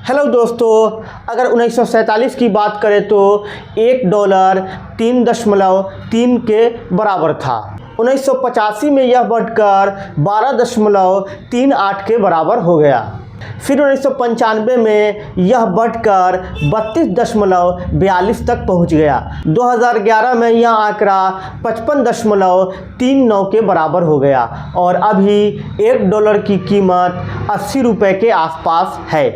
Hello दोस्तों, अगर 1947 की बात करें तो $1 3.3 के बराबर था। 1985 में यह बढ़कर 12.38 के बराबर हो गया। फिर 1995 में यह बढ़कर 32.42 तक पहुंच गया। 2011 में यह आंकड़ा 55.39 के बराबर हो गया और अभी $1 की कीमत 80 रुपये के आसपास है।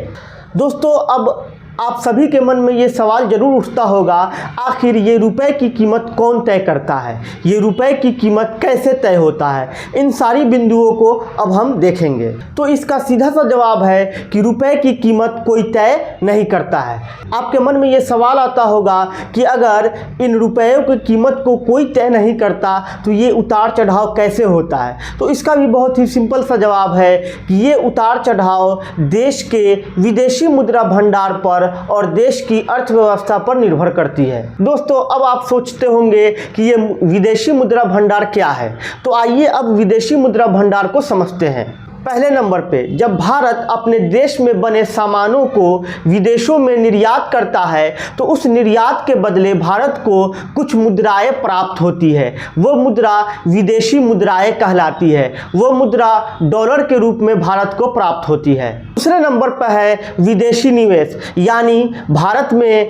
दोस्तों, अब आप सभी के मन में ये सवाल ज़रूर उठता होगा, आखिर ये रुपए की कीमत कौन तय करता है, ये रुपए की कीमत कैसे तय होता है। इन सारी बिंदुओं को अब हम देखेंगे। तो इसका सीधा सा जवाब है कि रुपए की कीमत कोई तय नहीं करता है। आपके मन में ये सवाल आता होगा कि अगर इन रुपयों की कीमत को कोई तय नहीं करता तो ये उतार चढ़ाव कैसे होता है। तो इसका भी बहुत ही सिंपल सा जवाब है कि ये उतार चढ़ाव देश के विदेशी मुद्रा भंडार पर और देश की अर्थव्यवस्था पर निर्भर करती है। दोस्तों, अब आप सोचते होंगे कि ये विदेशी मुद्रा भंडार क्या है, तो आइए अब विदेशी मुद्रा भंडार को समझते हैं। पहले नंबर पे, जब भारत अपने देश में बने सामानों को विदेशों में निर्यात करता है तो उस निर्यात के बदले भारत को कुछ मुद्राएं प्राप्त होती है। वो मुद्रा विदेशी मुद्राएं कहलाती है। वो मुद्रा डॉलर के रूप में भारत को प्राप्त होती है। दूसरे नंबर पर है विदेशी निवेश, यानी भारत में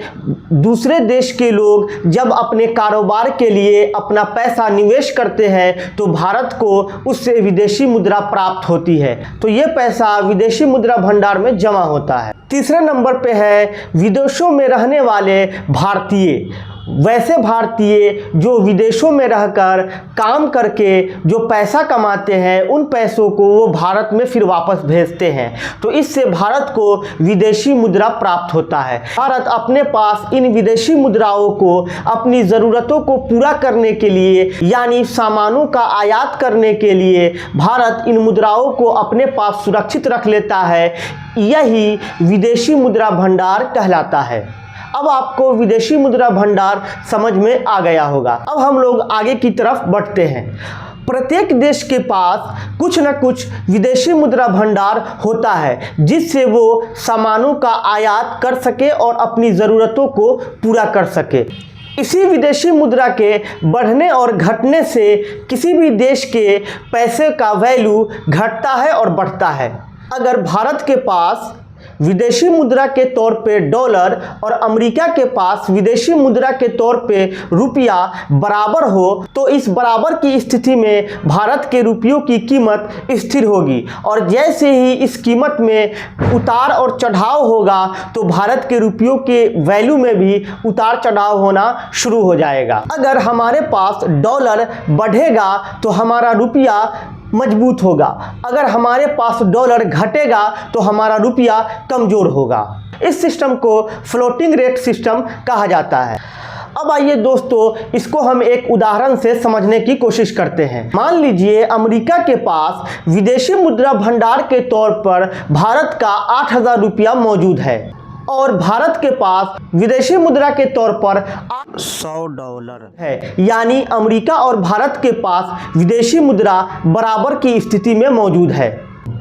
दूसरे देश के लोग जब अपने कारोबार के लिए अपना पैसा निवेश करते हैं तो भारत को उससे विदेशी मुद्रा प्राप्त होती है। तो ये पैसा विदेशी मुद्रा भंडार में जमा होता है। तीसरे नंबर पे है विदेशों में रहने वाले भारतीय। वैसे भारतीय जो विदेशों में रहकर काम करके जो पैसा कमाते हैं, उन पैसों को वो भारत में फिर वापस भेजते हैं, तो इससे भारत को विदेशी मुद्रा प्राप्त होता है। भारत अपने पास इन विदेशी मुद्राओं को अपनी ज़रूरतों को पूरा करने के लिए, यानी सामानों का आयात करने के लिए भारत इन मुद्राओं को अपने पास सुरक्षित रख लेता है। यही विदेशी मुद्रा भंडार कहलाता है। अब आपको विदेशी मुद्रा भंडार समझ में आ गया होगा। अब हम लोग आगे की तरफ बढ़ते हैं। प्रत्येक देश के पास कुछ न कुछ विदेशी मुद्रा भंडार होता है जिससे वो सामानों का आयात कर सके और अपनी ज़रूरतों को पूरा कर सके। इसी विदेशी मुद्रा के बढ़ने और घटने से किसी भी देश के पैसे का वैल्यू घटता है और बढ़ता है। अगर भारत के पास विदेशी मुद्रा के तौर पे डॉलर और अमेरिका के पास विदेशी मुद्रा के तौर पे रुपया बराबर हो तो इस बराबर की स्थिति में भारत के रुपयों की कीमत स्थिर होगी और जैसे ही इस कीमत में उतार और चढ़ाव होगा तो भारत के रुपयों के वैल्यू में भी उतार चढ़ाव होना शुरू हो जाएगा। अगर हमारे पास डॉलर बढ़ेगा तो हमारा रुपया मजबूत होगा, अगर हमारे पास डॉलर घटेगा तो हमारा रुपया कमज़ोर होगा। इस सिस्टम को फ्लोटिंग रेट सिस्टम कहा जाता है। अब आइए दोस्तों, इसको हम एक उदाहरण से समझने की कोशिश करते हैं। मान लीजिए अमेरिका के पास विदेशी मुद्रा भंडार के तौर पर भारत का 8,000 रुपया मौजूद है और भारत के पास विदेशी मुद्रा के तौर पर $100 है, यानी अमेरिका और भारत के पास विदेशी मुद्रा बराबर की स्थिति में मौजूद है।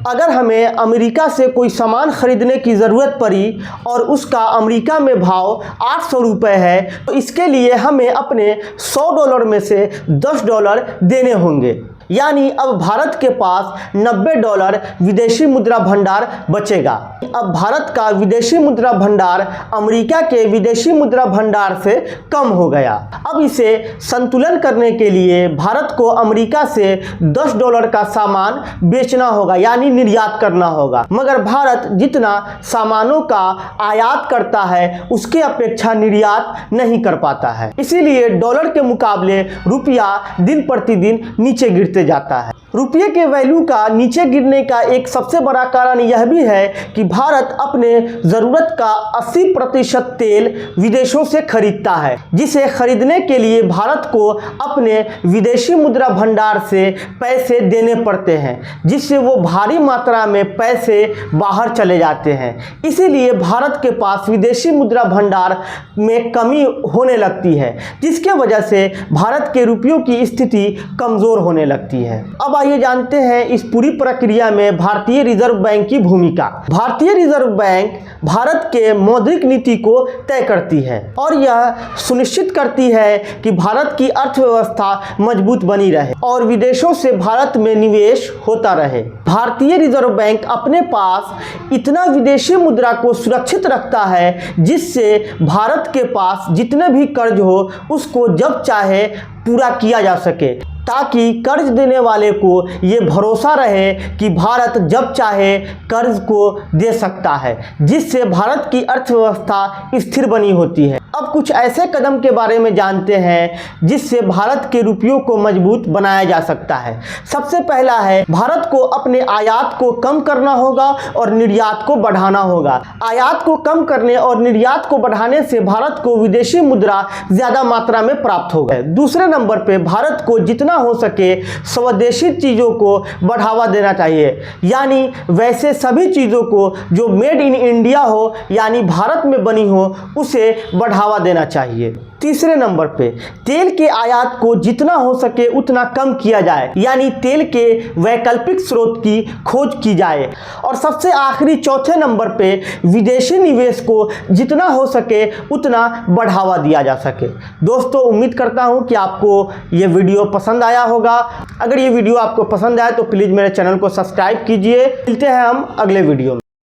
अगर हमें अमेरिका से कोई सामान खरीदने की ज़रूरत पड़ी और उसका अमेरिका में भाव $800 है तो इसके लिए हमें अपने $100 में से $10 देने होंगे, यानी अब भारत के पास $90 विदेशी मुद्रा भंडार बचेगा। अब भारत का विदेशी मुद्रा भंडार अमेरिका के विदेशी मुद्रा भंडार से कम हो गया। अब इसे संतुलन करने के लिए भारत को अमेरिका से $10 का सामान बेचना होगा, यानी निर्यात करना होगा। मगर भारत जितना सामानों का आयात करता है उसके अपेक्षा निर्यात नहीं कर पाता है, इसीलिए डॉलर के मुकाबले रुपया दिन प्रतिदिन नीचे गिरते जाता है। रुपये के वैल्यू का नीचे गिरने का एक सबसे बड़ा कारण यह भी है कि भारत अपने ज़रूरत का 80% तेल विदेशों से खरीदता है, जिसे खरीदने के लिए भारत को अपने विदेशी मुद्रा भंडार से पैसे देने पड़ते हैं, जिससे वो भारी मात्रा में पैसे बाहर चले जाते हैं। इसीलिए भारत के पास विदेशी मुद्रा भंडार में कमी होने लगती है, जिसके वजह से भारत के रुपयों की स्थिति कमज़ोर होने लगती है। लगती है। अब आइए जानते हैं इस पूरी प्रक्रिया में भारतीय रिजर्व बैंक की भूमिका। भारतीय रिजर्व बैंक भारत के मौद्रिक नीति को तय करती है और यह सुनिश्चित करती है कि भारत की अर्थव्यवस्था मजबूत बनी रहे और विदेशों से भारत में निवेश होता रहे। भारतीय रिजर्व बैंक अपने पास इतना विदेशी मुद्रा को सुरक्षित रखता है जिससे भारत के पास जितने भी कर्ज हो उसको जब चाहे पूरा किया जा सके, ताकि कर्ज देने वाले को ये भरोसा रहे कि भारत जब चाहे कर्ज को दे सकता है, जिससे भारत की अर्थव्यवस्था स्थिर बनी होती है। अब कुछ ऐसे कदम के बारे में जानते हैं जिससे भारत के रुपयों को मजबूत बनाया जा सकता है। सबसे पहला है, भारत को अपने आयात को कम करना होगा और निर्यात को बढ़ाना होगा। आयात को कम करने और निर्यात को बढ़ाने से भारत को विदेशी मुद्रा ज़्यादा मात्रा में प्राप्त होगा। दूसरे नंबर पे भारत को जितना हो सके स्वदेशी चीज़ों को बढ़ावा देना चाहिए, यानी वैसे सभी चीज़ों को जो मेड इन इंडिया हो यानी भारत में बनी हो उसे बढ़ावा देना चाहिए। तीसरे नंबर पे तेल के आयात को जितना हो सके उतना कम किया जाए, यानी तेल के वैकल्पिक स्रोत की खोज की जाए। और सबसे आखिरी चौथे नंबर पे विदेशी निवेश को जितना हो सके उतना बढ़ावा दिया जा सके। दोस्तों, उम्मीद करता हूं कि आपको ये वीडियो पसंद आया होगा। अगर ये वीडियो आपको पसंद आए तो प्लीज़ मेरे चैनल को सब्सक्राइब कीजिए। मिलते हैं हम अगले वीडियो में।